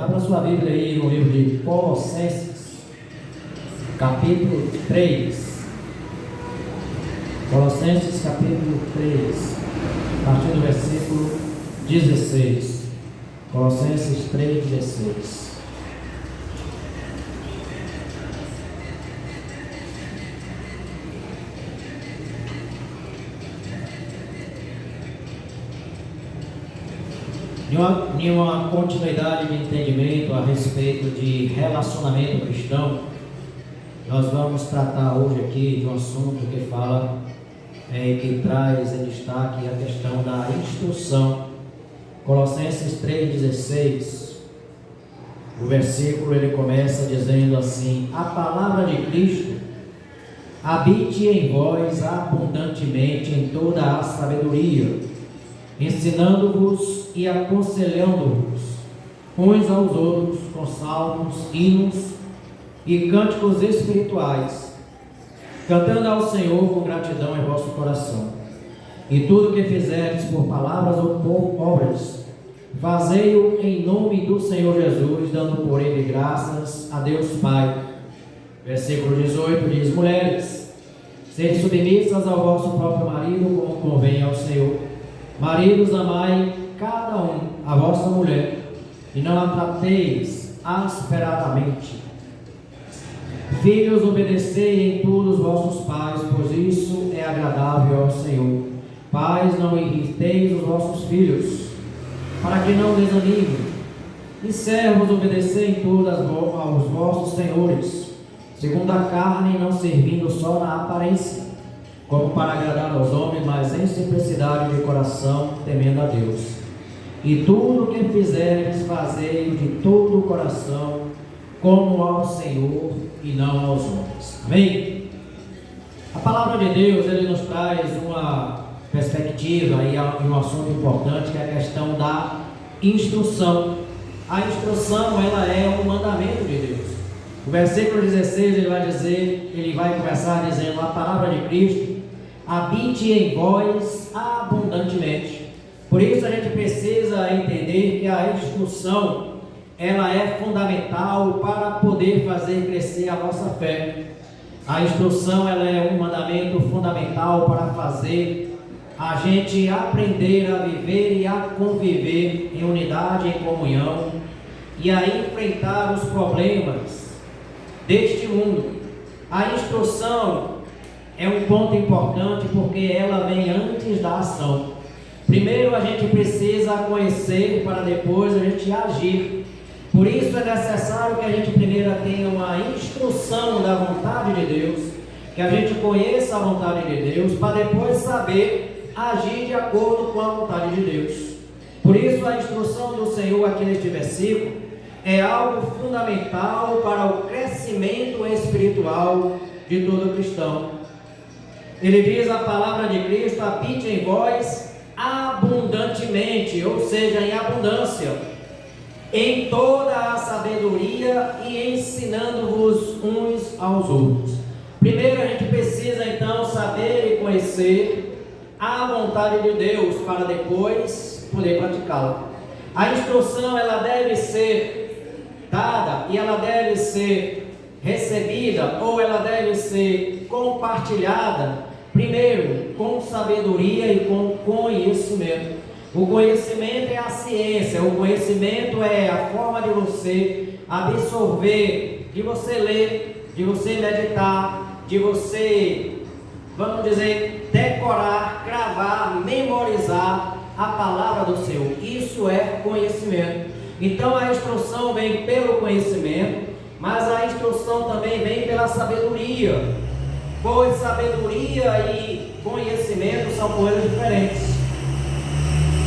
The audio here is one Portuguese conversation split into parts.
Abra sua Bíblia aí no livro de Colossenses, capítulo 3. Colossenses, capítulo 3, a partir do versículo 16. Colossenses 3, 16. Em uma continuidade de entendimento a respeito de relacionamento cristão, nós vamos tratar hoje aqui de um assunto que fala, que traz em destaque a questão da instrução. Colossenses 3,16, o versículo ele começa dizendo assim: a palavra de Cristo habite em vós abundantemente em toda a sabedoria, ensinando-vos e aconselhando-vos uns aos outros com salmos, hinos e cânticos espirituais, cantando ao Senhor com gratidão em vosso coração. E tudo que fizerdes por palavras ou por obras, fazei-o em nome do Senhor Jesus, dando por ele graças a Deus Pai. Versículo 18 diz: mulheres, sede submissas ao vosso próprio marido, como convém ao Senhor. Maridos, amai cada um a vossa mulher, e não a trateis asperadamente. Filhos, obedecei em tudo os vossos pais, pois isso é agradável ao Senhor. Pais, não irriteis os vossos filhos, para que não desanimem. E servos, obedecei em tudo aos vossos senhores, segundo a carne, não servindo só na aparência, como para agradar aos homens, mas em simplicidade de coração, temendo a Deus. E tudo o que fizerdes, fazei de todo o coração, como ao Senhor e não aos homens. Amém? A palavra de Deus, ele nos traz uma perspectiva e um assunto importante, que é a questão da instrução. A instrução, ela é um mandamento de Deus. O versículo 16, ele vai começar dizendo: a palavra de Cristo habite em vós abundantemente. Por isso a gente precisa entender que a instrução, ela é fundamental para poder fazer crescer a nossa fé. A instrução, ela é um mandamento fundamental para fazer a gente aprender a viver e a conviver em unidade, em comunhão, e a enfrentar os problemas deste mundo. A instrução é um ponto importante porque ela vem antes da ação. Primeiro a gente precisa conhecer para depois a gente agir. Por isso é necessário que a gente primeiro tenha uma instrução da vontade de Deus, que a gente conheça a vontade de Deus, para depois saber agir de acordo com a vontade de Deus. Por isso a instrução do Senhor aqui neste versículo é algo fundamental para o crescimento espiritual de todo cristão. Ele diz: a palavra de Cristo habite em vós abundantemente, ou seja, em abundância, em toda a sabedoria e ensinando-vos uns aos outros. Primeiro a gente precisa então saber e conhecer a vontade de Deus para depois poder praticá-la. A instrução, ela deve ser dada e ela deve ser recebida, ou ela deve ser compartilhada primeiro com sabedoria e com conhecimento. O conhecimento é a ciência, o conhecimento é a forma de você absorver, de você ler, de você meditar, de você, vamos dizer, decorar, cravar, memorizar a palavra do Senhor. Isso é conhecimento. Então a instrução vem pelo conhecimento, mas a instrução também vem pela sabedoria, pois sabedoria e conhecimento são coisas diferentes.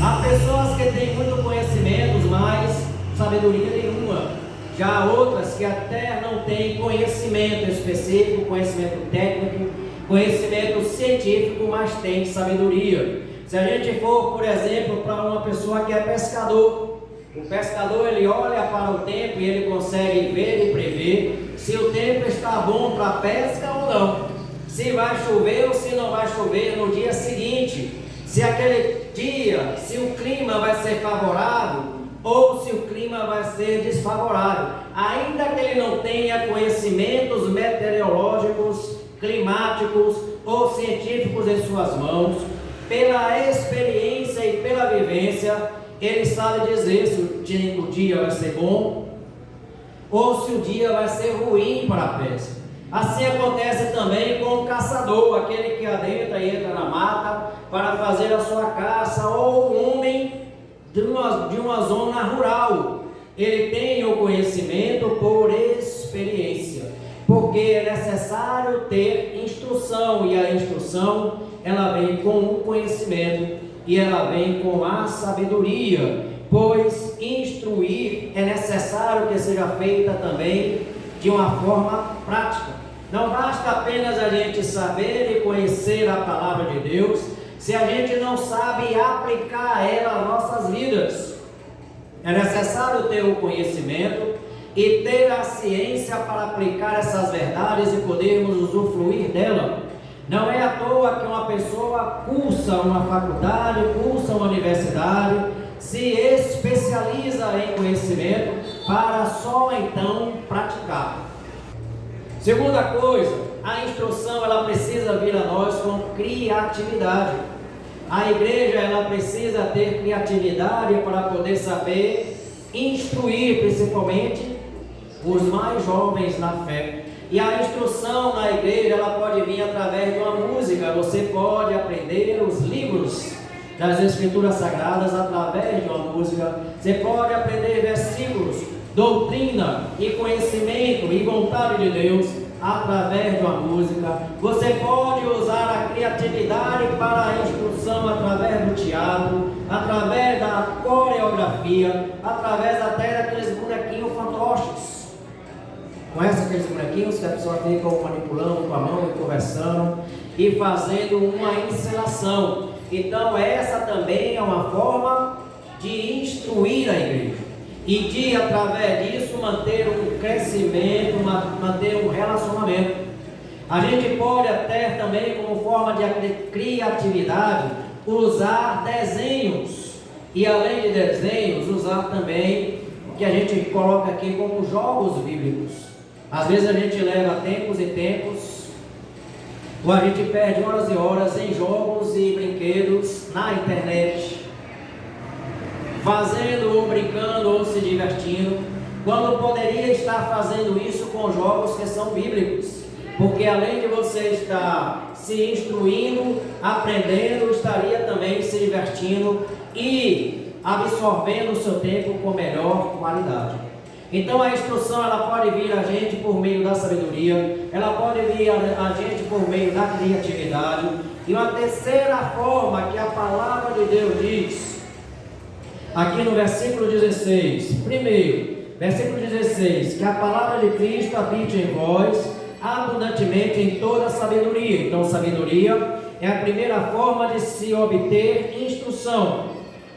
Há pessoas que têm muito conhecimento, mas sabedoria nenhuma. Já há outras que até não têm conhecimento específico, conhecimento técnico, conhecimento científico, mas têm sabedoria. Se a gente for, por exemplo, para uma pessoa que é pescador, o pescador, ele olha para o tempo e ele consegue ver e prever se o tempo está bom para a pesca ou não, se vai chover ou se não vai chover no dia seguinte, se aquele dia, se o clima vai ser favorável ou se o clima vai ser desfavorável, ainda que ele não tenha conhecimentos meteorológicos, climáticos ou científicos em suas mãos, pela experiência e pela vivência, ele sabe dizer se o dia vai ser bom ou se o dia vai ser ruim para a pesca. Assim acontece também com o caçador, aquele que adentra e entra na mata para fazer a sua caça, ou o homem de uma zona rural. Ele tem o conhecimento por experiência, porque é necessário ter instrução, e a instrução ela vem com o conhecimento e ela vem com a sabedoria, pois instruir é necessário que seja feita também de uma forma prática. Não basta apenas a gente saber e conhecer a palavra de Deus, se a gente não sabe aplicar ela às nossas vidas. É necessário ter o conhecimento e ter a ciência para aplicar essas verdades e podermos usufruir dela. Não é à toa que uma pessoa cursa uma faculdade, cursa uma universidade, se especializa em conhecimento para só então praticar. Segunda coisa, a instrução ela precisa vir a nós com criatividade. A igreja ela precisa ter criatividade para poder saber instruir principalmente os mais jovens na fé. E a instrução na igreja ela pode vir através de uma música. Você pode aprender os livros das Escrituras Sagradas através de uma música. Você pode aprender versículos, doutrina e conhecimento e vontade de Deus através de uma música. Você pode usar a criatividade para a instrução através do teatro, através da coreografia, através até daqueles bonequinhos fantoches. Conhece aqueles bonequinhos que a pessoa fica manipulando com a mão e conversando e fazendo uma encenação? Então essa também é uma forma de instruir a igreja e de, através disso, manter um crescimento, manter um relacionamento. A gente pode até também, como forma de criatividade, usar desenhos, e além de desenhos, usar também o que a gente coloca aqui como jogos bíblicos. Às vezes a gente leva tempos e tempos, ou a gente perde horas e horas em jogos e brinquedos na internet, fazendo ou brincando ou se divertindo, quando poderia estar fazendo isso com jogos que são bíblicos, porque além de você estar se instruindo, aprendendo, estaria também se divertindo e absorvendo o seu tempo com melhor qualidade. Então a instrução ela pode vir a gente por meio da sabedoria, ela pode vir a gente por meio da criatividade. E uma terceira forma que a palavra de Deus diz, aqui no versículo 16, primeiro, versículo 16, que a palavra de Cristo habite em vós abundantemente em toda sabedoria. Então sabedoria é a primeira forma de se obter instrução,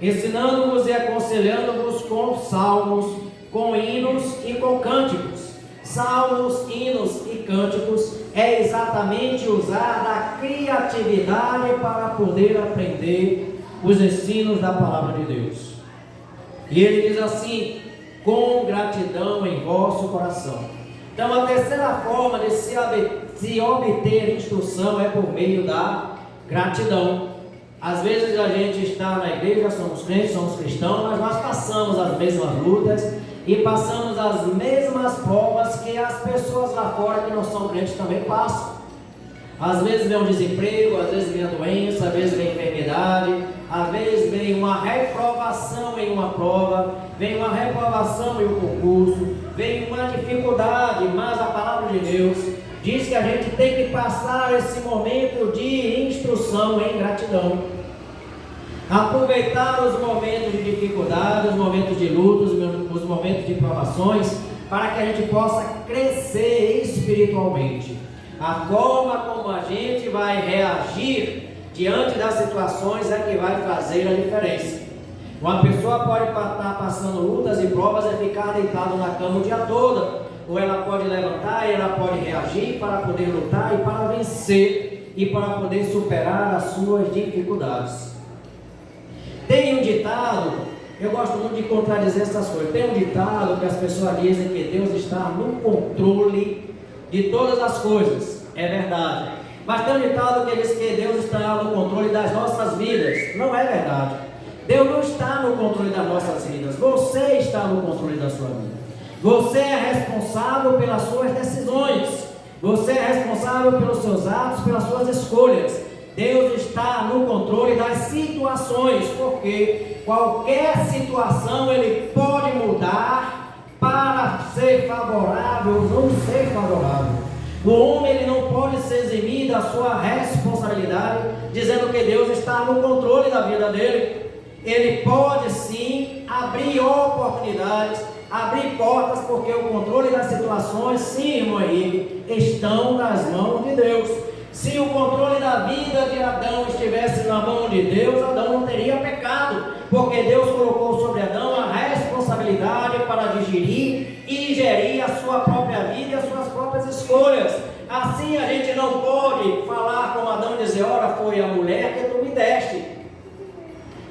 ensinando-vos e aconselhando-vos com salmos, com hinos e com cânticos. Salmos, hinos e cânticos é exatamente usar da criatividade para poder aprender os ensinos da palavra de Deus. E ele diz assim: com gratidão em vosso coração. Então a terceira forma de se obter instrução é por meio da gratidão. Às vezes a gente está na igreja, somos crentes, somos cristãos, mas nós passamos as mesmas lutas e passamos as mesmas provas que as pessoas lá fora que não são crentes também passam. Às vezes vem um desemprego, às vezes vem a doença, às vezes vem a enfermidade, às vezes vem uma reprovação em uma prova, vem uma reprovação em um concurso, vem uma dificuldade, mas a palavra de Deus diz que a gente tem que passar esse momento de instrução em gratidão. Aproveitar os momentos de dificuldade, os momentos de lutas, os momentos de provações, para que a gente possa crescer espiritualmente. A forma como a gente vai reagir diante das situações é que vai fazer a diferença. Uma pessoa pode estar passando lutas e provas e ficar deitado na cama o dia todo, ou ela pode levantar e ela pode reagir para poder lutar e para vencer e para poder superar as suas dificuldades. Tem um ditado Eu gosto muito de contradizer essas coisas. Tem um ditado que as pessoas dizem que Deus está no controle de todas as coisas. É verdade. Mas tem um ditado que diz que Deus está no controle das nossas vidas. Não é verdade. Deus não está no controle das nossas vidas. Você está no controle da sua vida. Você é responsável pelas suas decisões. Você é responsável pelos seus atos, pelas suas escolhas. Deus está no controle das situações, porque qualquer situação Ele pode mudar para ser favorável ou não ser favorável. O homem ele não pode se eximir da sua responsabilidade, dizendo que Deus está no controle da vida dele. Ele pode sim abrir oportunidades, abrir portas, porque o controle das situações, sim, irmão Henrique, estão nas mãos de Deus. Se o controle da vida de Adão estivesse na mão de Deus, Adão não teria pecado, porque Deus colocou sobre Adão a responsabilidade para digerir e gerir a sua própria vida e as suas próprias escolhas. Assim a gente não pode falar como Adão e dizer, ora, foi a mulher que tu me deste.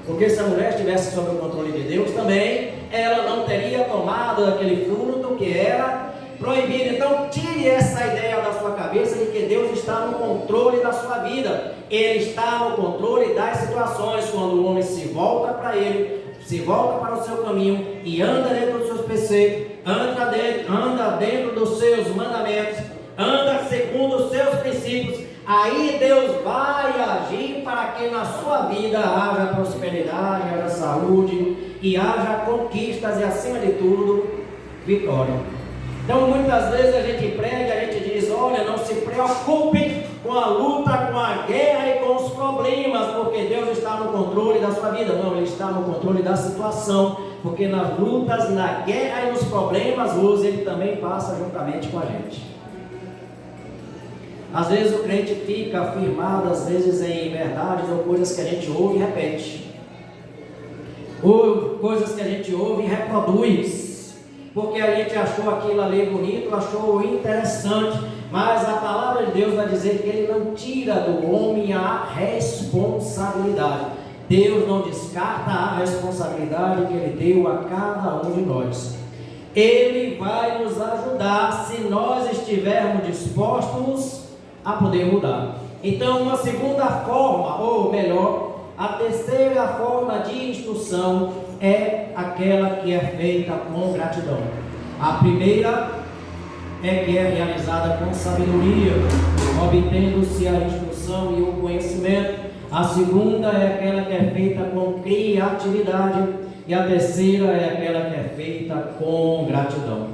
Porque se a mulher estivesse sob o controle de Deus também, ela não teria tomado aquele fruto que era proibido. Então tire essa ideia da sua cabeça de que Deus está no controle da sua vida. Ele está no controle das situações. Quando o homem se volta para Ele, se volta para o seu caminho e anda dentro dos seus preceitos, anda dentro dos seus mandamentos, anda segundo os seus princípios, aí Deus vai agir para que na sua vida haja prosperidade, haja saúde e haja conquistas e, acima de tudo, vitória. Então muitas vezes a gente prega, a gente diz, olha, não se preocupe com a luta, com a guerra e com os problemas, porque Deus está no controle da sua vida. Não, Ele está no controle da situação, porque nas lutas, na guerra e nos problemas, Ele também passa juntamente com a gente. Às vezes o crente fica afirmado, às vezes em verdades ou coisas que a gente ouve e repete, ou coisas que a gente ouve e reproduz, porque a gente achou aquilo ali bonito, achou interessante, mas a palavra de Deus vai dizer que Ele não tira do homem a responsabilidade. Deus não descarta a responsabilidade que Ele deu a cada um de nós. Ele vai nos ajudar se nós estivermos dispostos a poder mudar. Então, uma segunda forma, ou melhor, a terceira forma de instrução é aquela que é feita com gratidão. A primeira é que é realizada com sabedoria, obtendo-se a instrução e o conhecimento. A segunda é aquela que é feita com criatividade. E a terceira é aquela que é feita com gratidão.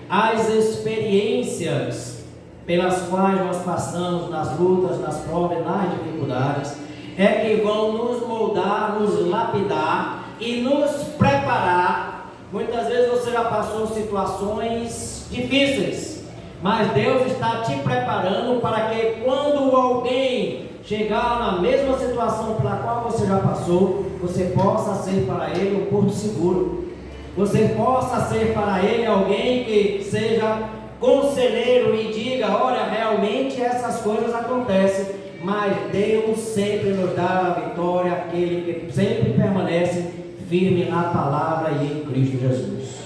As experiências pelas quais nós passamos nas lutas, nas provas, nas dificuldades, é que vão nos moldar, nos lapidar e nos preparar. Muitas vezes você já passou situações difíceis, mas Deus está te preparando para que quando alguém chegar na mesma situação pela qual você já passou, você possa ser para ele um porto seguro. Você possa ser para ele alguém que seja conselheiro e diga, olha, realmente essas coisas acontecem, mas Deus sempre nos dá a vitória, aquele que sempre permanece firme na palavra e em Cristo Jesus.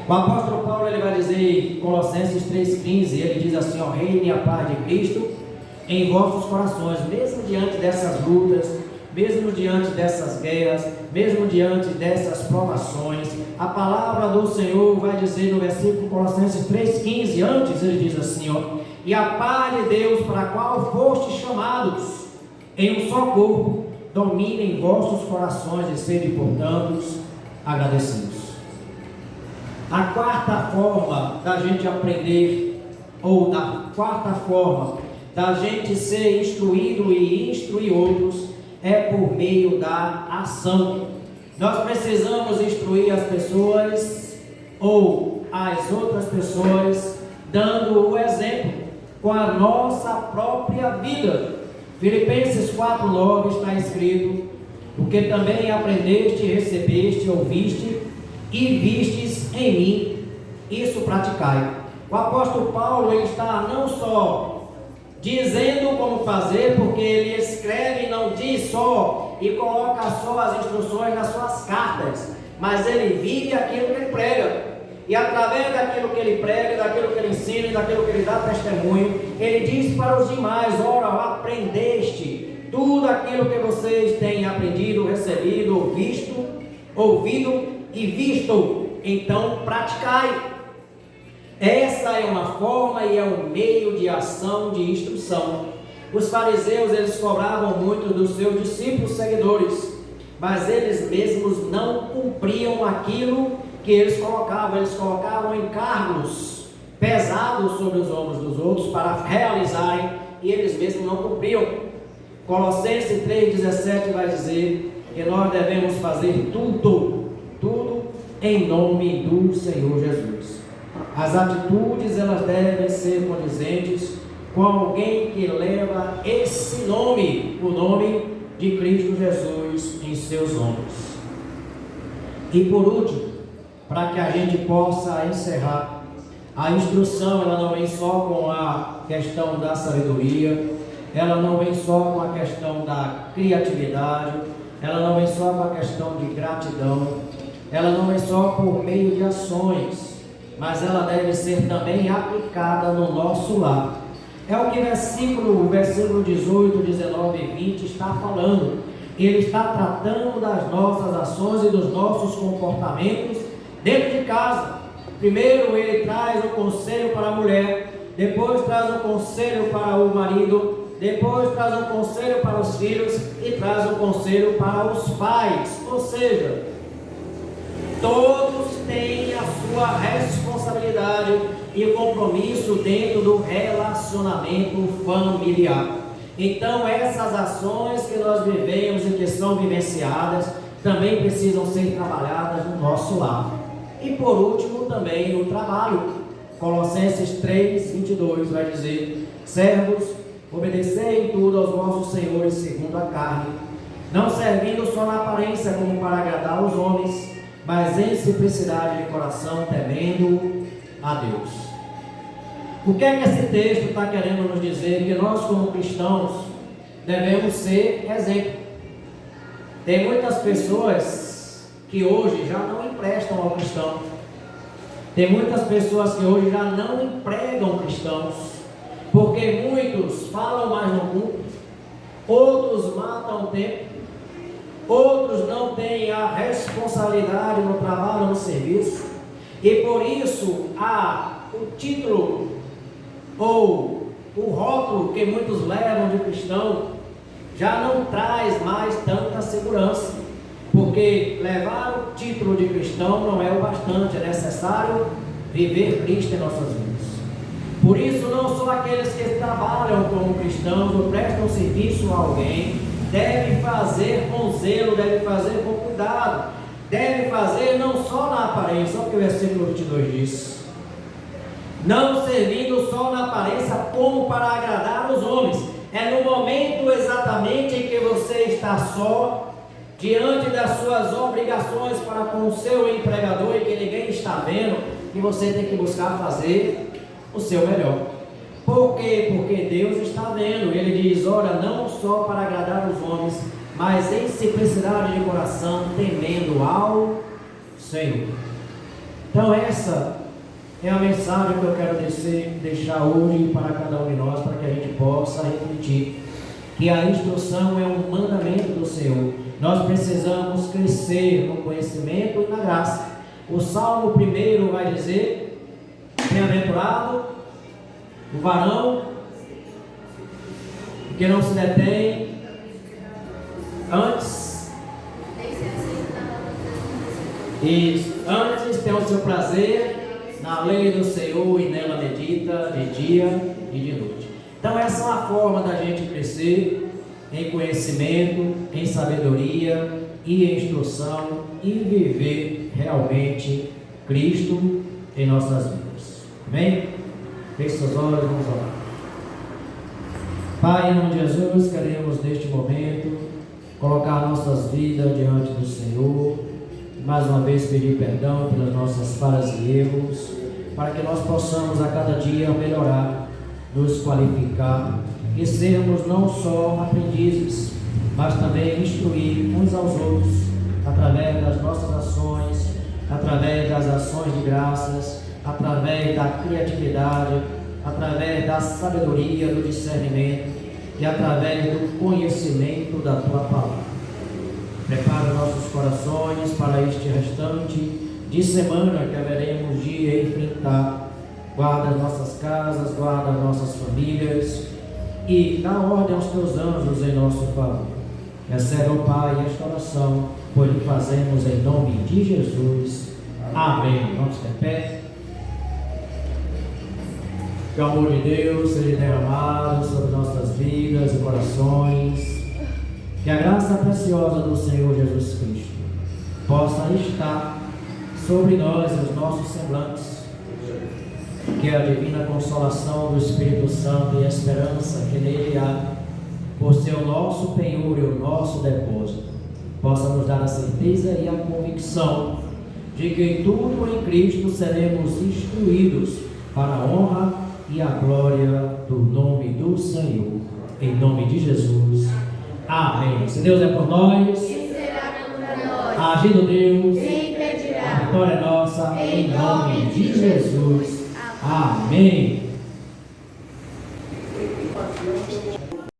O apóstolo Paulo ele vai dizer em Colossenses 3,15, ele diz assim, ó, reine a paz de Cristo em vossos corações, mesmo diante dessas lutas, mesmo diante dessas guerras, mesmo diante dessas provações, a palavra do Senhor vai dizer no versículo Colossenses 3,15, antes ele diz assim, ó, e a paz de Deus para a qual fostes chamados em um só corpo, domine em vossos corações e sede, portanto, agradecidos. A quarta forma da gente aprender, ou da quarta forma da gente ser instruído e instruir outros, é por meio da ação. Nós precisamos instruir as pessoas ou as outras pessoas dando o exemplo com a nossa própria vida. Filipenses 4,9 está escrito, porque também aprendeste, recebeste, ouviste e vistes em mim, isso praticai. O apóstolo Paulo ele está não só dizendo como fazer, porque ele escreve e não diz só e coloca só as instruções nas suas cartas, mas ele vive aquilo que ele prega. E através daquilo que ele prega, daquilo que ele ensina e daquilo que ele dá testemunho, ele diz para os demais: ora, aprendeste tudo aquilo que vocês têm aprendido, recebido, ouvido e visto, então praticai. Essa é uma forma e é um meio de ação, de instrução. Os fariseus, eles cobravam muito dos seus discípulos seguidores, mas eles mesmos não cumpriam aquilo que eles colocavam encargos pesados sobre os ombros dos outros para realizarem, e eles mesmos não cumpriam. Colossenses 3,17 vai dizer que nós devemos fazer tudo em nome do Senhor Jesus. As atitudes, elas devem ser condizentes com alguém que leva esse nome, o nome de Cristo Jesus em seus ombros. E por último, para que a gente possa encerrar, a instrução, ela não vem só com a questão da sabedoria, ela não vem só com a questão da criatividade, ela não vem só com a questão de gratidão, ela não vem só por meio de ações, mas ela deve ser também aplicada no nosso lar. É o que o versículo 18, 19 e 20 está falando. Ele está tratando das nossas ações e dos nossos comportamentos dentro de casa. Primeiro ele traz o conselho para a mulher, depois traz o conselho para o marido, depois traz o conselho para os filhos e traz o conselho para os pais. Ou seja, todos têm a sua responsabilidade e compromisso dentro do relacionamento familiar. Então essas ações que nós vivemos e que são vivenciadas também precisam ser trabalhadas no nosso lar. E por último também no trabalho. Colossenses 3:22 vai dizer: servos, obedecei em tudo aos vossos senhores segundo a carne, não servindo só na aparência como para agradar aos homens, mas em simplicidade de coração, temendo a Deus. O que é que esse texto está querendo nos dizer? Que nós, como cristãos, devemos ser exemplo. Tem muitas pessoas que hoje já não emprestam ao cristão. Tem muitas pessoas que hoje já não empregam cristãos, porque muitos falam, mas não cumprem. Outros matam o tempo. Outros não têm a responsabilidade no trabalho, no serviço. E por isso, o título ou o rótulo que muitos levam de cristão já não traz mais tanta segurança, porque levar o título de cristão não é o bastante, é necessário viver Cristo em nossas vidas. Por isso, não só aqueles que trabalham como cristãos ou prestam serviço a alguém devem fazer com zelo, devem fazer com cuidado, devem fazer não só na aparência, olha o que o versículo 22 diz: não servindo só na aparência como para agradar os homens. É no momento exatamente em que você está só, diante das suas obrigações para com o seu empregador e que ninguém está vendo, que você tem que buscar fazer o seu melhor. Por quê? Porque Deus está vendo. Ele diz: ora, não só para agradar os homens, mas em simplicidade de coração, temendo ao Senhor. Então essa é a mensagem que eu quero deixar hoje para cada um de nós, para que a gente possa refletir que a instrução é um mandamento do Senhor. Nós precisamos crescer no conhecimento e na graça. O Salmo 1 vai dizer: bem-aventurado o varão que não se detém antes tem o seu prazer na lei do Senhor e nela medita de dia e de noite. Então essa é uma forma da gente crescer em conhecimento, em sabedoria e em instrução e viver realmente Cristo em nossas vidas. Amém? Feche suas olhos, vamos orar. Pai, em nome de Jesus, queremos neste momento colocar nossas vidas diante do Senhor, mais uma vez pedir perdão pelas nossas falhas e erros, para que nós possamos a cada dia melhorar, nos qualificar e sermos não só aprendizes, mas também instruir uns aos outros, através das nossas ações, através das ações de graças, através da criatividade, através da sabedoria, do discernimento e através do conhecimento da Tua Palavra. Prepara nossos corações para este restante de semana que haveremos de enfrentar. Guarda as nossas casas, guarda as nossas famílias e dá ordem aos Teus anjos em nosso favor. Recebe, ó Pai, esta oração, pois lhe fazemos em nome de Jesus. Amém. Vamos ter pé. Que o amor de Deus seja derramado sobre nossas vidas e corações. Que a graça preciosa do Senhor Jesus Cristo possa estar sobre nós e os nossos semblantes. Que a divina consolação do Espírito Santo e a esperança que nele há, por ser o nosso penhor e o nosso depósito, possa nos dar a certeza e a convicção de que em tudo em Cristo seremos instruídos para a honra e a glória do nome do Senhor. Em nome de Jesus. Amém. Se Deus é por nós, quem será contra nós? Agindo Deus, quem impedirá? A vitória é nossa, em nome de Jesus. Amém.